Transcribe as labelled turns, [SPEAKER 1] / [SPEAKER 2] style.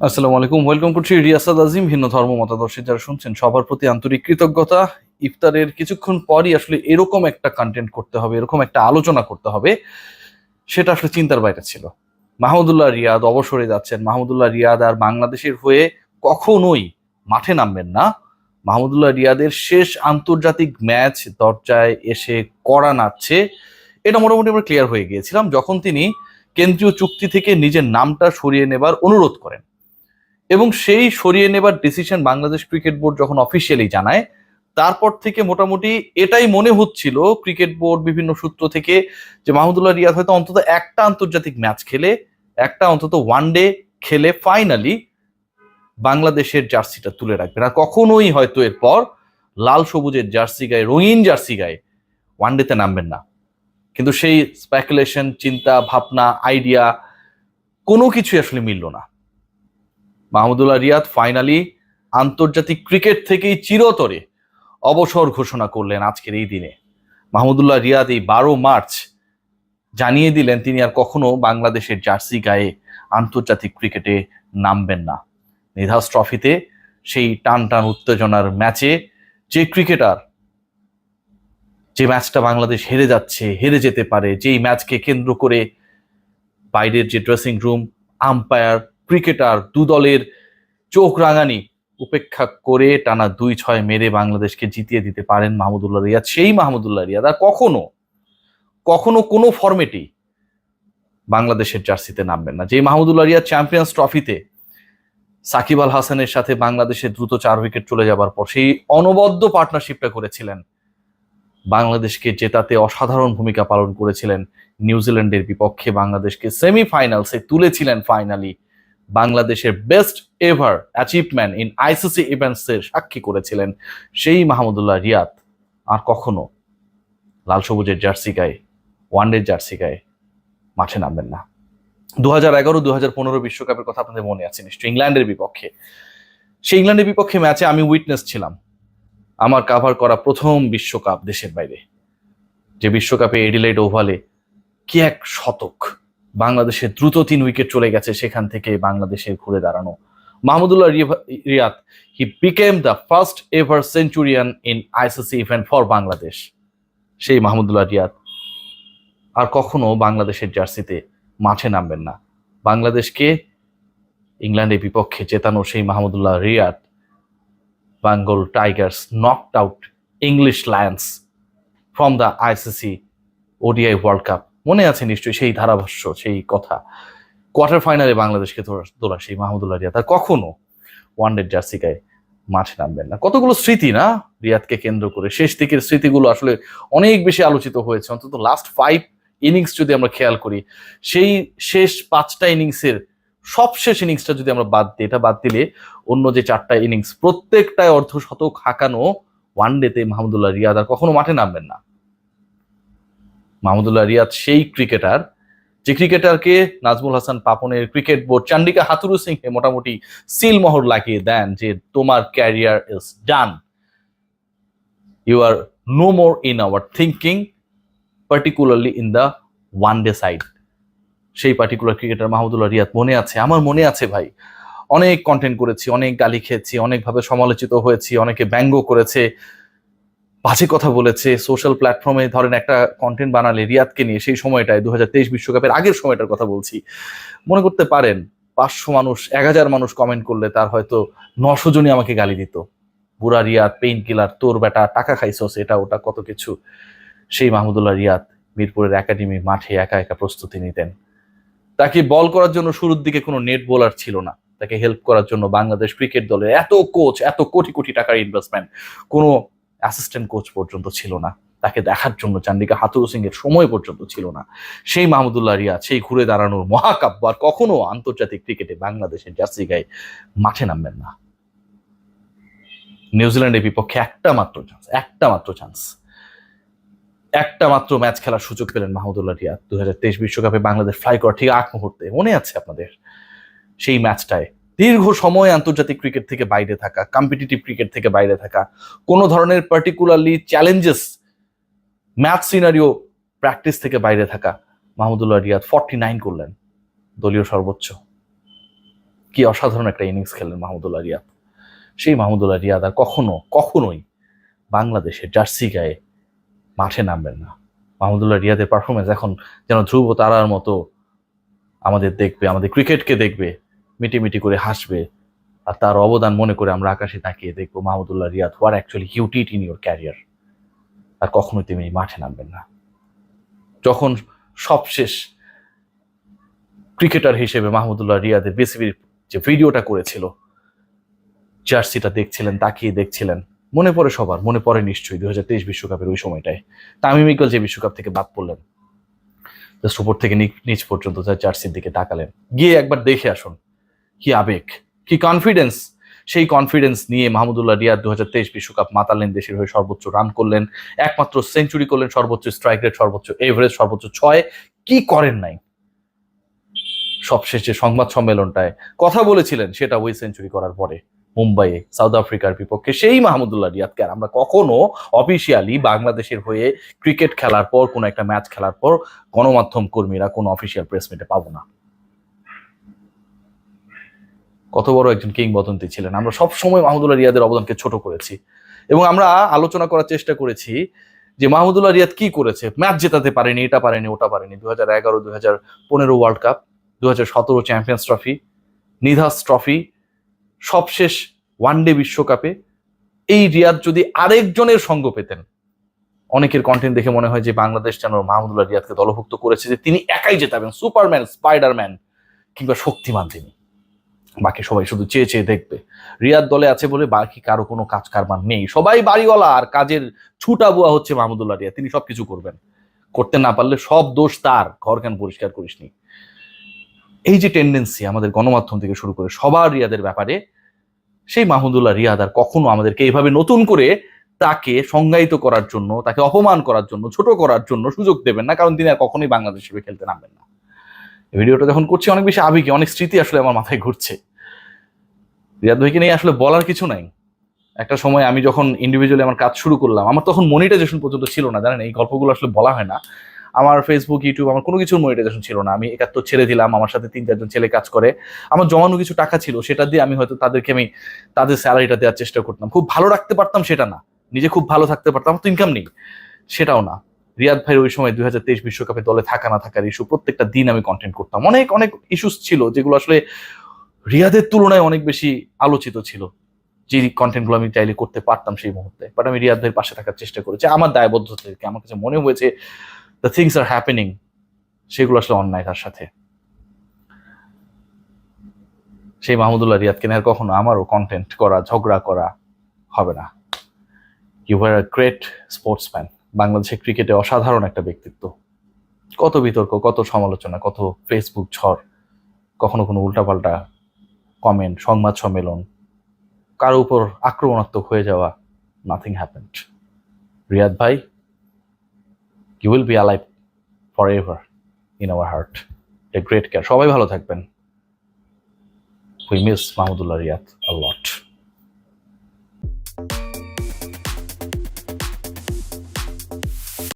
[SPEAKER 1] আসসালামু আলাইকুম, ওয়েলকাম করছি রিয়াসাদ আজিম। ভিন্ন ধর্ম মতাদর্শী যারা শুনছেন সবার প্রতি আন্তরিক কৃতজ্ঞতা। ইফতারের কিছুক্ষণ পরই আসলে এরকম একটা কন্টেন্ট করতে হবে, এরকম একটা আলোচনা করতে হবে, সেটা আসলে চিন্তার বাইরে ছিল। মাহমুদুল্লাহ রিয়াদ অবসরে যাচ্ছেন। মাহমুদুল্লাহ রিয়াদ আর বাংলাদেশের হয়ে কখনোই মাঠে নামবেন না। মাহমুদুল্লাহ রিয়াদের শেষ আন্তর্জাতিক ম্যাচ দরজায় এসে কড়া নাড়ছে, এটা মোটামুটি আমরা ক্লিয়ার হয়ে গিয়েছিলাম যখন তিনি কেন্দ্রীয় চুক্তি থেকে নিজের নামটা সরিয়ে নেবার অনুরোধ করেন। এবং সেই সরিয়ে নেবার ডিসিশন বাংলাদেশ ক্রিকেট বোর্ড যখন অফিসিয়ালি জানায়, তারপর থেকে মোটামুটি এটাই মনে হচ্ছিল ক্রিকেট বোর্ড বিভিন্ন সূত্র থেকে যে মাহমুদুল্লাহ রিয়াদ হয়তো অন্তত একটা আন্তর্জাতিক ম্যাচ খেলে, একটা অন্তত ওয়ানডে খেলে ফাইনালি বাংলাদেশের জার্সিটা তুলে রাখবেন। আর কখনোই হয়তো এরপর লাল সবুজের জার্সি গায়ে, রঙিন জার্সি গায়ে ওয়ানডেতে নামবেন না। কিন্তু সেই স্পেকুলেশন, চিন্তা ভাবনা, আইডিয়া কোনো কিছুই আসলে মিলল না। মাহমুদুল্লাহ রিয়াদ ফাইনালি আন্তর্জাতিক ক্রিকেট থেকেই চিরতরে অবসর ঘোষণা করলেন আজকের এই দিনে। মাহমুদুল্লাহ রিয়াদ এই 12 মার্চ জানিয়ে দিলেন তিনি আর কখনো বাংলাদেশের জার্সি গায়ে আন্তর্জাতিক ক্রিকেটে নামবেন না। নিধাস ট্রফিতে সেই টান টান উত্তেজনার ম্যাচে যে ক্রিকেটার, যে ম্যাচটা বাংলাদেশ হেরে যাচ্ছে, হেরে যেতে পারে, যেই ম্যাচকে কেন্দ্র করে বাইরের যে ড্রেসিং রুম, আম্পায়ার, ক্রিকেটার, দু দলের চোখ রাঙানি উপেক্ষা করে টানা 2-6 মেরে বাংলাদেশকে জিতিয়ে দিতে পারেন মাহমুদুল্লাহ রিয়াদ, সেই মাহমুদুল্লাহ রিয়াদ আর কখনো কখনো কোনো ফরম্যাটেই বাংলাদেশের জার্সিতে নামবেন না। যে মাহমুদুল্লাহ রিয়াদ চ্যাম্পিয়ন্স ট্রফিতে সাকিব আল হাসানের সাথে বাংলাদেশের দ্রুত 4 উইকেট চলে যাবার পর সেই অনবদ্য পার্টনারশিপটা করেছিলেন, বাংলাদেশকে জেতাতে অসাধারণ ভূমিকা পালন করেছিলেন, নিউজিল্যান্ডের বিপক্ষে বাংলাদেশকে সেমিফাইনালসে তুলেছিলেন, ফাইনালি বাংলাদেশের best ever achievement in ICC ইভেন্টসের সাক্ষী করেছিলেন সেই মাহমুদুল্লাহ রিয়াদ আর কখনো লাল সবুজের জার্সি গায়ে, ওয়ানডে জার্সি গায়ে মাঠে নামবেন না। 2011, 2015 বিশ্বকাপের কথা আপনাদের মনে আছে নিশ্চয়ই, ইংল্যান্ডের বিপক্ষে। সেই ইংল্যান্ডের বিপক্ষে ম্যাচে আমি উইটনেস ছিলাম, আমার কাভার করা প্রথম বিশ্বকাপ দেশের বাইরে, যে বিশ্বকাপে এডিলেড ওভালে কি এক শতক, বাংলাদেশের দ্রুত 3 উইকেট চলে গেছে, সেখান থেকে বাংলাদেশের ঘুরে দাঁড়ানো Mahmudullah Riyad, he became the first ever centurion in ICC event for Bangladesh. সেই মাহমুদুল্লাহ রিয়াদ আর কখনো বাংলাদেশের জার্সিতে মাঠে নামবেন না। বাংলাদেশকে ইংল্যান্ডের বিপক্ষে জেতানো সেই Mahmudullah Riyad, Bengal Tigers knocked out English Lions from the ICC ODI World Cup. মনে আছে নিশ্চয়ই সেই ধারাভাষ্য, সেই কথা। কোয়ার্টার ফাইনালে বাংলাদেশকে তোলা সেই মাহমুদুল্লাহ রিয়াদ আর কখনো ওয়ানডের জার্সি গায়ে মাঠে নামবেন না। কতগুলো স্মৃতি না রিয়াদকে কেন্দ্র করে, শেষ দিকের স্মৃতিগুলো আসলে অনেক বেশি আলোচিত হয়েছে। অন্তত লাস্ট 5 ইনিংস যদি আমরা খেয়াল করি, সেই শেষ 5টা ইনিংসের সবশেষ ইনিংসটা যদি আমরা বাদ দিই, এটা বাদ দিলে অন্য যে 4টা ইনিংস প্রত্যেকটায় অর্ধশতক হাঁকানো ওয়ানডেতে মাহমুদুল্লাহ রিয়াদ আর কখনো মাঠে নামবেন না। মাহমুদুল্লাহ রিয়াদ সেই ক্রিকেটার, যে ক্রিকেটারকে নাজমুল হাসান পাপনের cricket board Chandika Hathurusingha মোটামুটি সিলমোহর লাগিয়ে দেন যে তোমার career is done, you are no more in our thinking, particularly in the one day side. সেই পার্টিকুলার ক্রিকেটার মাহমুদুল্লাহ রিয়াদ মনে আছে, আমার মনে আছে ভাই। অনেক কন্টেন্ট করেছি, অনেক গালি খেয়েছি, অনেকভাবে সমালোচিত হয়েছি, অনেকে ব্যঙ্গ করেছে, বাজে কথা বলেছে সোশ্যাল প্ল্যাটফর্মে। ধরেন একটা কন্টেন্ট বানালে রিয়াদকে নিয়ে, সেই সময়টায় 2023 বিশ্বকাপের আগের সময়টার কথা বলছি, মনে করতে পারেন 500 মানুষ, 1000 মানুষ কমেন্ট করলে তার হয়তো 900 জনই আমাকে গালি দিত, বুড়া রিয়াদ, পেইন কিলার, তোর বেটা, টাকা খাইছস, এটা ওটা কত কিছু। সেই মাহমুদুল্লাহ রিয়াদ মিরপুরের একাডেমি মাঠে একা একা প্রস্তুতি নিতেন। তাকে বল করার জন্য শুরুর দিকে কোনো নেট বোলার ছিল না, তাকে হেল্প করার জন্য বাংলাদেশ ক্রিকেট দলের এত কোচ, এত কোটি কোটি টাকার ইনভেস্টমেন্ট, কোনো অ্যাসিস্ট্যান্ট কোচ পর্যন্ত ছিল না, তাকে দেখার জন্য চান্ডিকা হাথুরু সিং এর সময় পর্যন্ত ছিল না। সেই মাহমুদুল্লাহ রিয়াদ, সেই ঘুরে দাঁড়ানোর মহাকাব্য আর কখনো আন্তর্জাতিক ক্রিকেটে বাংলাদেশের জার্সি গায়ে মাঠে নামবেন না। নিউজিল্যান্ডের বিপক্ষে একটা মাত্র চান্স, একটা মাত্র ম্যাচ খেলার সুযোগ পেলেন মাহমুদুল্লাহ রিয়াদ 2023 বিশ্বকাপে বাংলাদেশ ফ্লাই করার ঠিক আগ মুহূর্তে। মনে আছে আপনাদের সেই ম্যাচটায় দীর্ঘ সময় আন্তর্জাতিক ক্রিকেট থেকে বাইরে থাকা, কম্পিটিটিভ ক্রিকেট থেকে বাইরে থাকা, কোনো ধরনের particularly challenges match scenario practice থেকে বাইরে থাকা মাহমুদুল্লাহ রিয়াদ 49 করলেন, দলীয় সর্বোচ্চ। কি অসাধারণ একটা ইনিংস খেলেন মাহমুদুল্লাহ রিয়াদ। সেই মাহমুদুল্লাহ রিয়াদ আর কখনোই বাংলাদেশের জার্সি গায়ে মাঠে নামবেন না। মাহমুদুল্লাহ রিয়াদের পারফরমেন্স এখন যেন ধ্রুব তারার মতো আমাদের দেখবে, আমাদের ক্রিকেটকে দেখবে, মিটিমিটি করে হাসবে, আর তার অবদান মনে করে আমরা আকাশে তাকিয়ে দেখবো Mahmudullah Riyad what actually you did in your career. আর কখনোই তুমি মাঠে নামবেন না। যখন সবশেষ ক্রিকেটার হিসেবে মাহমুদুল্লাহ রিয়াদের বিসিবির যে ভিডিওটা করেছিল, জার্সিটা দেখছিলেন, তাকিয়ে দেখছিলেন, মনে পড়ে সবার, মনে পড়ে নিশ্চয়ই 2023 বিশ্বকাপের ওই সময়টায় তামিম ইকবাল যে বিশ্বকাপ থেকে বাদ পড়লেন, জাস্ট উপর থেকে নিচ পর্যন্ত তার জার্সির দিকে তাকালেন, গিয়ে একবার দেখে আসুন কি আবেগ, কি কনফিডেন্স। সেই কনফিডেন্স নিয়ে মাহমুদুল্লাহ রিয়াদ 2023 বিশ্বকাপ মাতালেন, দেশের হয়ে সর্বোচ্চ রান করলেন, একমাত্র সেঞ্চুরি করলেন, সর্বোচ্চ স্ট্রাইক রেট, সর্বোচ্চ এভারেজ, সর্বোচ্চ 6। কি করেন নাই? সবশেষ যে সংবাদ সম্মেলনটায় কথা বলেছিলেন সেটা ওই সেঞ্চুরি করার পরে মুম্বাইয়ে সাউথ আফ্রিকার বিপক্ষে সেই মাহমুদুল্লাহ রিয়াদকে আর আমরা কখনো অফিসিয়ালি বাংলাদেশের হয়ে ক্রিকেট খেলার পর, কোনো একটা ম্যাচ খেলার পর গণমাধ্যম কর্মীরা কোনো অফিসিয়াল প্রেস মিটে পাবো না। কত বড় একজন কিংবদন্তি ছিলেন। আমরা সবসময় মাহমুদুল্লাহ রিয়াদের অবদানকে ছোট করেছি এবং আমরা আলোচনা করার চেষ্টা করেছি যে মাহমুদুল্লাহ রিয়াদ কি করেছে। ম্যাচ জেতাতে পারেনি, এটা পারেনি, ওটা পারেনি, 2011, 2015 ওয়ার্ল্ড কাপ, 2017 চ্যাম্পিয়ন্স ট্রফি, নিধাস ট্রফি, সবশেষ ওয়ানডে বিশ্বকাপে এই রিয়াদ যদি আরেকজনের সঙ্গ পেতেন, অনেকের কন্টেন্ট দেখে মনে হয় যে বাংলাদেশ যেন মাহমুদুল্লাহ রিয়াদকে দলভুক্ত করেছে যে তিনি একাই জেতাবেন, সুপারম্যান, স্পাইডারম্যান কিংবা শক্তিমান তিনি, বাকি সবাই শুধু চেয়ে চেয়ে দেখবে। রিয়াদ দলে আছে বলে বাকি কারো কোনো কাজ কারবার নেই, সবাই বাড়িওয়ালা, আর কাজের ছুটা বুয়া হচ্ছে মাহমুদুল্লাহ রিয়াদ। তিনি সবকিছু করবেন, করতে না পারলে সব দোষ তার, ঘর কেন পরিষ্কার করিসনি। এই যে টেন্ডেন্সি আমাদের গণমাধ্যম থেকে শুরু করে সবার রিয়াদের ব্যাপারে, সেই মাহমুদুল্লাহ রিয়াদ আর কখনো আমাদেরকে এইভাবে নতুন করে তাকে সংজ্ঞায়িত করার জন্য, তাকে অপমান করার জন্য, ছোট করার জন্য সুযোগ দেবেন না, কারণ তিনি আর কখনোই বাংলাদেশ হিসেবে খেলতে নামবেন না। ভিডিওটা যখন করছি অনেক বেশি আবেগে, অনেক স্মৃতি আসলে আমার মাথায় ঘুরছে। রিয়াদ ভাইকে নিয়ে আসলে বলার কিছু নাই। একটা সময় আমি যখন ইন্ডিভিজুয়ালি আমার কাজ শুরু করলাম, আমার তখন মনিটাইজেশন পর্যন্ত ছিল না, জানেন, এই গল্পগুলো আসলে বলা হয় না। আমার ফেসবুক, ইউটিউব, আমার কোনো কিছুর মনিটাইজেশন ছিল না। আমি 71 ছেড়ে দিলাম, আমার সাথে 3-4 জন ছেলে কাজ করে, আমার জমানো কিছু টাকা ছিল, সেটা দিয়ে আমি হয়তো আমি তাদের স্যালারিটা দেওয়ার চেষ্টা করতাম। খুব ভালো রাখতে পারতাম সেটা না, নিজে খুব ভালো থাকতে পারতাম, আমার তো ইনকাম নেই সেটাও না। রিয়াদ ভাইয়ের ওই সময় 2023 বিশ্বকাপে দলে থাকা না থাকার ইস্যু, প্রত্যেকটা দিন আমি কন্টেন্ট করতাম। অনেক অনেক ইস্যুস ছিল যেগুলো আসলে রিয়াদের তুলনায় অনেক বেশি আলোচিত ছিল, যে কন্টেন্টগুলো আমি চাইলে করতে পারতাম সেই মুহূর্তে, বাট আমি রিয়াদ ভাইয়ের পাশে থাকার চেষ্টা করেছি আমার দায়বদ্ধতা থেকে। আমার কাছে মনে হয়েছে দ্য থিংস আর হ্যাপেনিং, সেগুলো আসলে অন্যায় তার সাথে। সেই মাহমুদুল্লাহ রিয়াদকে নিয়ে কখনো আমারও কন্টেন্ট করা, ঝগড়া করা হবে না। You are a great sportsman. বাংলাদেশের ক্রিকেটে অসাধারণ একটা ব্যক্তিত্ব। কত বিতর্ক, কত সমালোচনা, কত ফেসবুক ঝড়, কখনো কোনো উল্টাপাল্টা কমেন্ট, সংবাদ সম্মেলন, কারো উপর আক্রমণাত্মক হয়ে যাওয়া, নাথিং হ্যাপেন্ড। রিয়াদ ভাই, you will be alive for ever in our heart. A great care. সবাই ভালো থাকবেন। We miss Mahmudullah Riyad a lot.